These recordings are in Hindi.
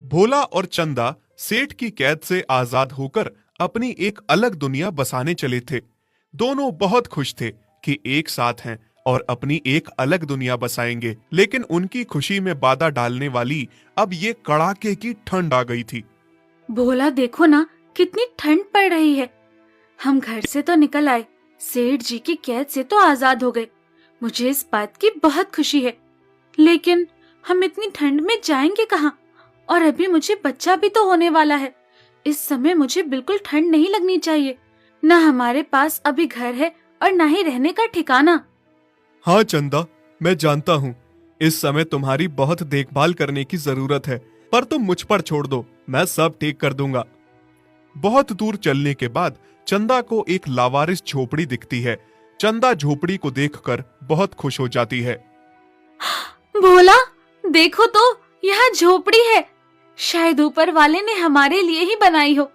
भोला और चंदा सेठ की कैद से आजाद होकर अपनी एक अलग दुनिया बसाने चले थे। दोनों बहुत खुश थे कि एक साथ हैं और अपनी एक अलग दुनिया बसाएंगे, लेकिन उनकी खुशी में बाधा डालने वाली अब ये कड़ाके की ठंड आ गई थी। भोला देखो ना, कितनी ठंड पड़ रही है। हम घर से तो निकल आए, सेठ जी की कैद से तो आजाद हो गए। मुझे इस बात की बहुत खुशी है, लेकिन हम इतनी ठंड में जाएंगे कहाँ? और अभी मुझे बच्चा भी तो होने वाला है। इस समय मुझे बिल्कुल ठंड नहीं लगनी चाहिए। न हमारे पास अभी घर है और न ही रहने का ठिकाना। हाँ चंदा, मैं जानता हूँ इस समय तुम्हारी बहुत देखभाल करने की जरूरत है, पर तुम मुझ पर छोड़ दो, मैं सब ठीक कर दूंगा। बहुत दूर चलने के बाद चंदा को एक लावारिस झोपड़ी दिखती है। चंदा झोपड़ी को देखकर बहुत खुश हो जाती है। भोला देखो तो, यहाँ झोपड़ी है। शायद ऊपर वाले ने हमारे लिए ही बनाई हो।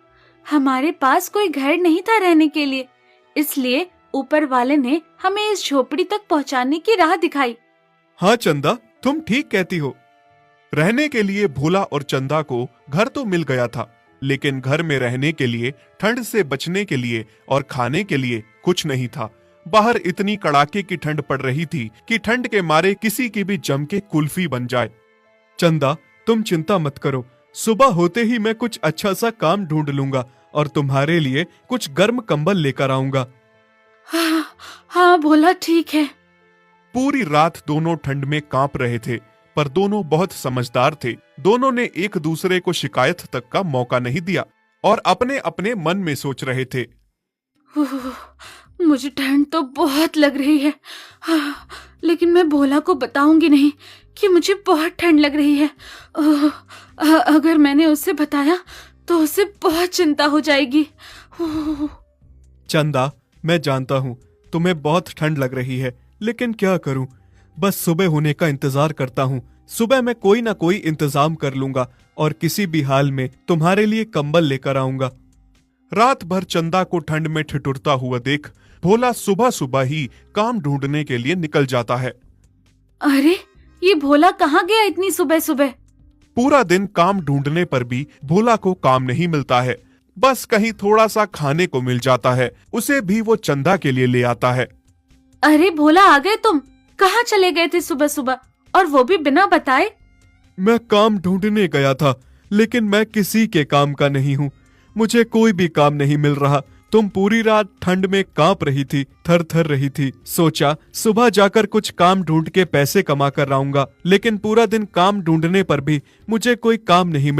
हमारे पास कोई घर नहीं था रहने के लिए, इसलिए ऊपर वाले ने हमें इस झोपड़ी तक पहुँचाने की राह दिखाई। हाँ चंदा, तुम ठीक कहती हो। रहने के लिए भोला और चंदा को घर तो मिल गया था, लेकिन घर में रहने के लिए, ठंड से बचने के लिए और खाने के लिए कुछ नहीं था। बाहर इतनी कड़ाके की ठंड पड़ रही थी कि ठंड के मारे किसी की भी जम के कुल्फी बन जाए। चंदा, तुम चिंता मत करो, सुबह होते ही मैं कुछ अच्छा सा काम ढूंढ लूंगा और तुम्हारे लिए कुछ गर्म कंबल लेकर आऊंगा। हाँ भोला, ठीक है। पूरी रात दोनों ठंड में कांप रहे थे, पर दोनों बहुत समझदार थे। दोनों ने एक दूसरे को शिकायत तक का मौका नहीं दिया और अपने अपने मन में सोच रहे थे। मुझे ठंड तो बहुत लग रही है, लेकिन मैं भोला को बताऊंगी नहीं कि मुझे बहुत ठंड लग रही है। अगर मैंने उसे बताया तो उसे बहुत चिंता हो जाएगी। चंदा, मैं जानता हूँ तुम्हें बहुत ठंड लग रही है, लेकिन क्या करूँ, बस सुबह होने का इंतजार करता हूँ। सुबह मैं कोई ना कोई इंतजाम कर लूंगा और किसी भी हाल में तुम्हारे लिए कंबल लेकर आऊंगा। रात भर चंदा को ठंड में ठिठुरता हुआ देख भोला सुबह सुबह ही काम ढूंढने के लिए निकल जाता है। अरे, ये भोला कहाँ गया इतनी सुबह सुबह? पूरा दिन काम ढूंढने पर भी भोला को काम नहीं मिलता है। बस कहीं थोड़ा सा खाने को मिल जाता है, उसे भी वो चंदा के लिए ले आता है। अरे भोला, आ गए तुम? कहाँ चले गए थे सुबह सुबह, और वो भी बिना बताए? मैं काम ढूंढने गया था, लेकिन मैं किसी के काम का नहीं हूँ। मुझे कोई भी काम नहीं मिल रहा। तुम पूरी रात ठंड में कांप रही थी, थर थर रही थी। सोचा सुबह जाकर कुछ काम ढूंढ के पैसे कमा कर आऊंगा, लेकिन पूरा दिन काम ढूंढने पर भी मुझे कोई काम नहीं मिल